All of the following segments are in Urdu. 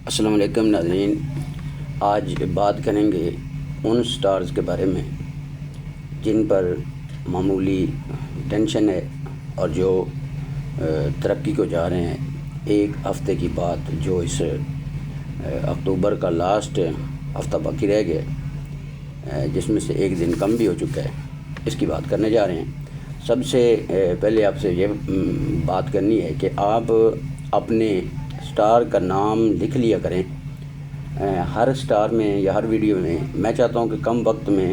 السلام علیکم ناظرین، آج بات کریں گے ان سٹارز کے بارے میں جن پر معمولی ٹینشن ہے اور جو ترقی کو جا رہے ہیں۔ ایک ہفتے کی بات جو اس اکتوبر کا لاسٹ ہفتہ باقی رہ گیا، جس میں سے ایک دن کم بھی ہو چکا ہے، اس کی بات کرنے جا رہے ہیں۔ سب سے پہلے آپ سے یہ بات کرنی ہے کہ آپ اپنے سٹار کا نام لکھ لیا کریں ہر سٹار میں یا ہر ویڈیو میں۔ میں چاہتا ہوں کہ کم وقت میں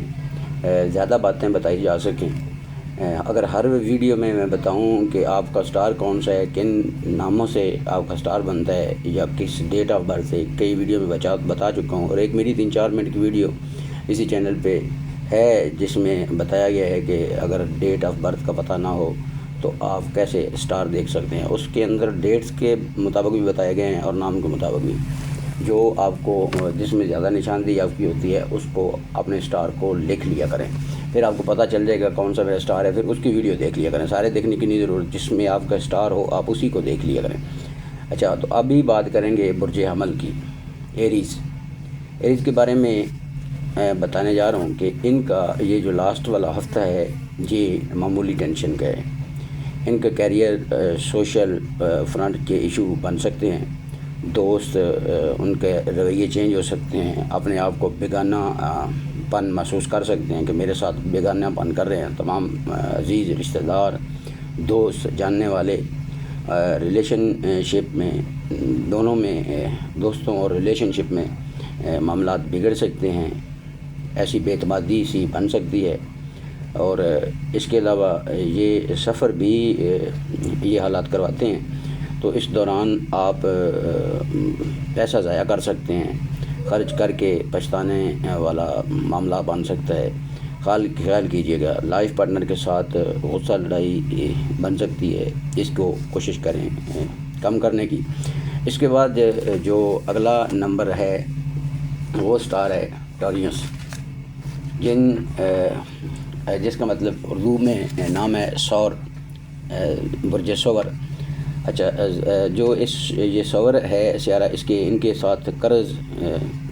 زیادہ باتیں بتائی جا سکیں۔ اگر ہر ویڈیو میں بتاؤں کہ آپ کا سٹار کون سا ہے، کن ناموں سے آپ کا سٹار بنتا ہے یا کس ڈیٹ آف برتھ سے، کئی ویڈیو میں بتا چکا ہوں۔ اور ایک میری 3-4 منٹ کی ویڈیو اسی چینل پہ ہے جس میں بتایا گیا ہے کہ اگر ڈیٹ آف برتھ کا پتہ نہ ہو تو آپ کیسے سٹار دیکھ سکتے ہیں۔ اس کے اندر ڈیٹس کے مطابق بھی بتائے گئے ہیں اور نام کے مطابق بھی۔ جو آپ کو جس میں زیادہ نشاندہی آپ کی ہوتی ہے اس کو اپنے سٹار کو لکھ لیا کریں، پھر آپ کو پتہ چل جائے گا کون سا میرا سٹار ہے۔ پھر اس کی ویڈیو دیکھ لیا کریں، سارے دیکھنے کی نہیں ضرورت، جس میں آپ کا سٹار ہو آپ اسی کو دیکھ لیا کریں۔ اچھا، تو ابھی بات کریں گے برج حمل کی، ایریز کے بارے میں بتانے جا رہا ہوں کہ ان کا یہ جو لاسٹ والا ہفتہ ہے یہ معمولی ٹینشن کا ہے۔ ان کا کیریئر، سوشل فرنٹ کے ایشو بن سکتے ہیں، دوست ان کے رویے چینج ہو سکتے ہیں، اپنے آپ کو بیگانہ پن محسوس کر سکتے ہیں کہ میرے ساتھ بیگانہ پن کر رہے ہیں تمام عزیز رشتہ دار، دوست، جاننے والے۔ ریلیشن شپ میں دونوں میں، دوستوں اور ریلیشن شپ میں معاملات بگڑ سکتے ہیں، ایسی بے اعتمادی سی بن سکتی ہے۔ اور اس کے علاوہ یہ سفر بھی یہ حالات کرواتے ہیں، تو اس دوران آپ پیسہ ضائع کر سکتے ہیں، خرچ کر کے پچھتانے والا معاملہ بن سکتا ہے۔ خیال کیجیے گا، لائف پارٹنر کے ساتھ غصہ لڑائی بن سکتی ہے، اس کو کوشش کریں کم کرنے کی۔ اس کے بعد جو اگلا نمبر ہے وہ سٹار ہے ٹورینس، جس کا مطلب اردو میں نام ہے سور، برج سور۔ اچھا، جو یہ سور ہے سیارہ، ان کے ساتھ قرض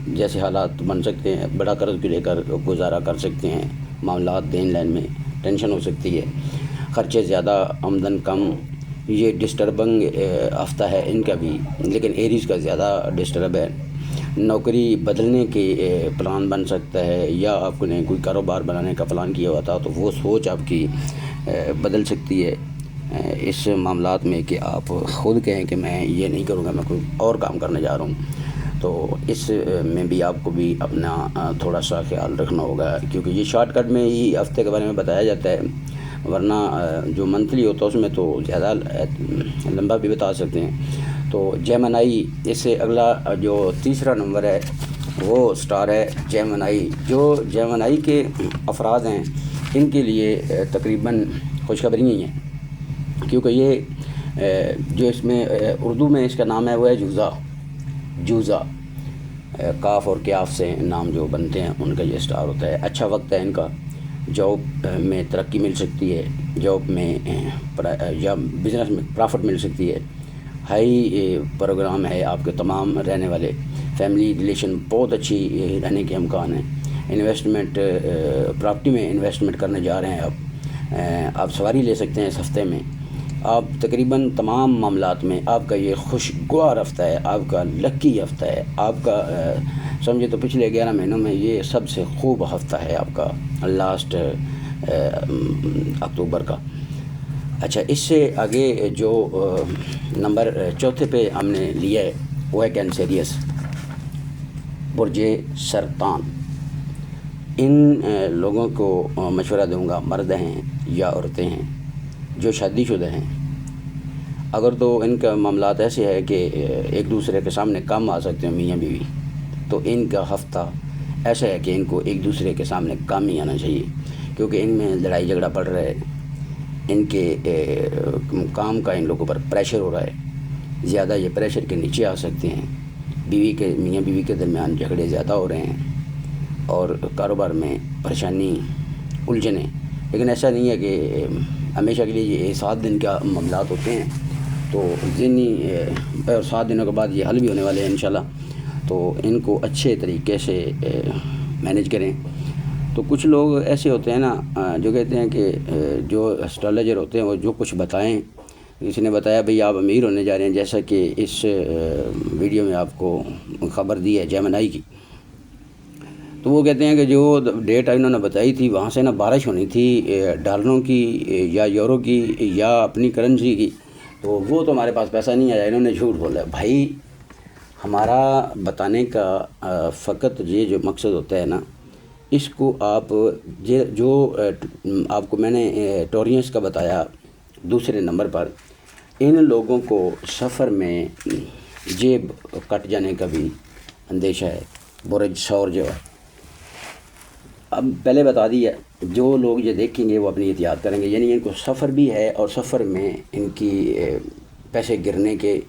جیسے حالات بن سکتے ہیں، بڑا قرض بھی لے کر گزارا کر سکتے ہیں، معاملات دین لین میں ٹینشن ہو سکتی ہے، خرچے زیادہ آمدن کم۔ یہ ڈسٹربنگ ہفتہ ہے ان کا بھی، لیکن ایریز کا زیادہ ڈسٹرب ہے۔ نوکری بدلنے کے پلان بن سکتا ہے، یا آپ نے کوئی کاروبار بنانے کا پلان کیا ہوا تھا تو وہ سوچ آپ کی بدل سکتی ہے اس معاملات میں کہ آپ خود کہیں کہ میں یہ نہیں کروں گا، میں کوئی اور کام کرنے جا رہا ہوں۔ تو اس میں بھی آپ کو بھی اپنا تھوڑا سا خیال رکھنا ہوگا، کیونکہ یہ شارٹ کٹ میں ہی ہفتے کے بارے میں بتایا جاتا ہے، ورنہ جو منتھلی ہوتا ہے اس میں تو زیادہ لمبا بھی بتا سکتے ہیں۔ تو جیمنائی، اس سے اگلا جو تیسرا نمبر ہے وہ سٹار ہے جیمنائی۔ جو جیمنائی کے افراد ہیں ان کے لیے تقریباً خوشخبری نہیں ہے، کیونکہ یہ جو اس میں اردو میں اس کا نام ہے وہ ہے جوزا، کاف اور کیاف سے نام جو بنتے ہیں ان کا یہ سٹار ہوتا ہے۔ اچھا وقت ہے ان کا، جاب میں ترقی مل سکتی ہے، جاب میں یا بزنس میں پرافٹ مل سکتی ہے، ہائی پروگرام ہے آپ کے تمام رہنے والے، فیملی ریلیشن بہت اچھی رہنے کے امکان ہیں۔ انویسٹمنٹ، پراپرٹی میں انویسٹمنٹ کرنے جا رہے ہیں آپ سواری لے سکتے ہیں اس ہفتے میں۔ آپ تقریباً تمام معاملات میں آپ کا یہ خوشگوار ہفتہ ہے، آپ کا لکی ہفتہ ہے، آپ کا سمجھے تو پچھلے 11 مہینوں میں یہ سب سے خوب ہفتہ ہے آپ کا لاسٹ اکتوبر کا۔ اچھا، اس سے آگے جو نمبر چوتھے پہ ہم نے لیا ہے وہ ہے کینسریس، برج سرطان۔ ان لوگوں کو مشورہ دوں گا، مرد ہیں یا عورتیں ہیں جو شادی شدہ ہیں، اگر تو ان کا معاملات ایسے ہے کہ ایک دوسرے کے سامنے کم آ سکتے ہیں میاں بیوی، تو ان کا ہفتہ ایسا ہے کہ ان کو ایک دوسرے کے سامنے کم ہی آنا چاہیے، کیونکہ ان میں لڑائی جھگڑا پڑ رہا ہے، ان کے کام کا ان لوگوں پر پریشر ہو رہا ہے، زیادہ یہ پریشر کے نیچے آ سکتے ہیں، میاں بیوی کے درمیان جھگڑے زیادہ ہو رہے ہیں اور کاروبار میں پریشانی، الجھنیں۔ لیکن ایسا نہیں ہے کہ ہمیشہ کے لیے یہ 7 دن کا معاملات ہوتے ہیں، تو ذہنی 7 دنوں کے بعد یہ حل بھی ہونے والے ہیں انشاءاللہ۔ تو ان کو اچھے طریقے سے مینیج کریں۔ تو کچھ لوگ ایسے ہوتے ہیں نا جو کہتے ہیں کہ جو اسٹرالوجر ہوتے ہیں وہ جو کچھ بتائیں، کسی نے بتایا بھئی آپ امیر ہونے جا رہے ہیں، جیسا کہ اس ویڈیو میں آپ کو خبر دی ہے جیمنائی کی، تو وہ کہتے ہیں کہ جو ڈیٹ انہوں نے بتائی تھی وہاں سے نا بارش ہونی تھی ڈالروں کی یا یورو کی یا اپنی کرنسی کی، تو وہ تو ہمارے پاس پیسہ نہیں آیا، انہوں نے جھوٹ بولا۔ بھائی ہمارا بتانے کا فقط یہ جو مقصد ہوتا ہے نا، اس کو آپ جو آپ کو میں نے ٹورینس کا بتایا دوسرے نمبر پر، ان لوگوں کو سفر میں جیب کٹ جانے کا بھی اندیشہ ہے، برج شور جو ہے۔ اب پہلے بتا دیا، جو لوگ یہ دیکھیں گے وہ اپنی احتیاط کریں گے، یعنی ان کو سفر بھی ہے اور سفر میں ان کی پیسے گرنے کے،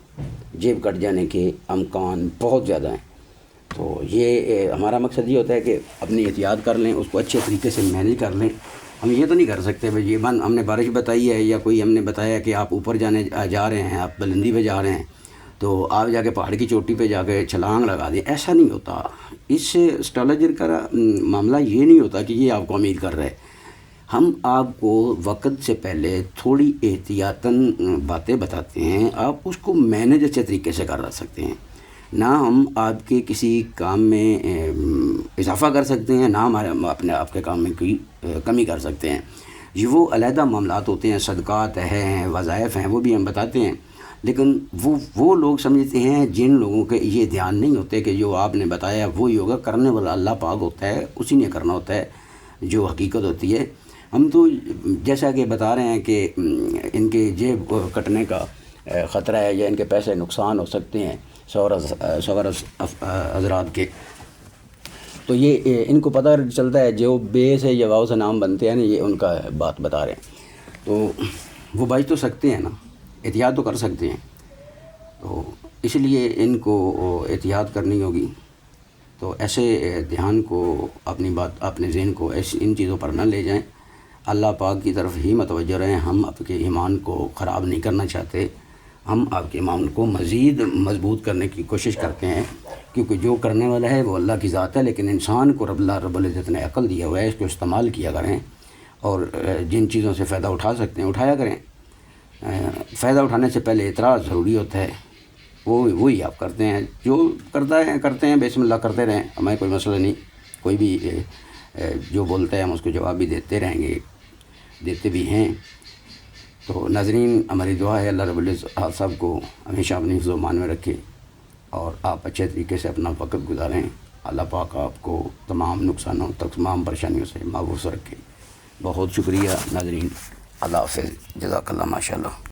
جیب کٹ جانے کے امکان بہت زیادہ ہیں۔ تو یہ ہمارا مقصد یہ ہوتا ہے کہ اپنی احتیاط کر لیں، اس کو اچھے طریقے سے مینیج کر لیں۔ ہم یہ تو نہیں کر سکتے بھائی ہم نے بارش بتائی ہے یا کوئی ہم نے بتایا کہ آپ اوپر جا رہے ہیں، آپ بلندی پہ جا رہے ہیں، تو آپ جا کے پہاڑ کی چوٹی پہ جا کے چھلانگ لگا دیں، ایسا نہیں ہوتا۔ اس اسٹرالوجر کا معاملہ یہ نہیں ہوتا کہ یہ آپ کو امیر کر رہے۔ ہم آپ کو وقت سے پہلے تھوڑی احتیاطاً باتیں بتاتے ہیں، آپ اس کو مینیج اچھے طریقے سے کر سکتے ہیں۔ نہ ہم آپ کے کسی کام میں اضافہ کر سکتے ہیں، نہ ہمارے اپنے آپ کے کام میں کوئی کمی کر سکتے ہیں۔ یہ وہ علیحدہ معاملات ہوتے ہیں، صدقات ہیں، وظائف ہیں، وہ بھی ہم بتاتے ہیں، لیکن وہ لوگ سمجھتے ہیں جن لوگوں کے یہ دھیان نہیں ہوتے کہ جو آپ نے بتایا وہی ہوگا، کرنے والا اللہ پاک ہوتا ہے، اسی نے کرنا ہوتا ہے جو حقیقت ہوتی ہے۔ ہم تو جیسا کہ بتا رہے ہیں کہ ان کے جیب کٹنے کا خطرہ ہے یا ان کے پیسے نقصان ہو سکتے ہیں سوار حضرات کے، تو یہ ان کو پتہ چلتا ہے، جو بے سے یا واؤ سے نام بنتے ہیں نا، یہ ان کا بات بتا رہے ہیں، تو وہ بچ تو سکتے ہیں نا، احتیاط تو کر سکتے ہیں۔ تو اس لیے ان کو احتیاط کرنی ہوگی۔ تو ایسے دھیان کو اپنے ذہن کو ان چیزوں پر نہ لے جائیں، اللہ پاک کی طرف ہی متوجہ رہیں۔ ہم آپ کے ایمان کو خراب نہیں کرنا چاہتے، ہم آپ کے ایمان کو مزید مضبوط کرنے کی کوشش کرتے ہیں، کیونکہ جو کرنے والا ہے وہ اللہ کی ذات ہے، لیکن انسان کو رب العزت نے عقل دیا ہوا ہے، اس کو استعمال کیا کریں اور جن چیزوں سے فائدہ اٹھا سکتے ہیں اٹھایا کریں۔ فائدہ اٹھانے سے پہلے اعتراض ضروری ہوتا ہے، وہی آپ کرتے ہیں، جو کرتے ہیں بسم اللہ کرتے رہیں، ہمیں کوئی مسئلہ نہیں۔ کوئی بھی جو بولتا ہے ہم اس کو جواب بھی دیتے رہیں گے، دیتے بھی ہیں۔ تو ناظرین، ہماری دعا ہے اللہ رب العزت آپ سب کو ہمیشہ اپنی حفظ و امان میں رکھے اور آپ اچھے طریقے سے اپنا وقت گزاریں۔ اللہ پاک آپ کو تمام نقصانوں تک، تمام پریشانیوں سے محفوظ رکھے۔ بہت شکریہ ناظرین، اللہ حافظ، جزاک اللہ، ماشاء اللہ۔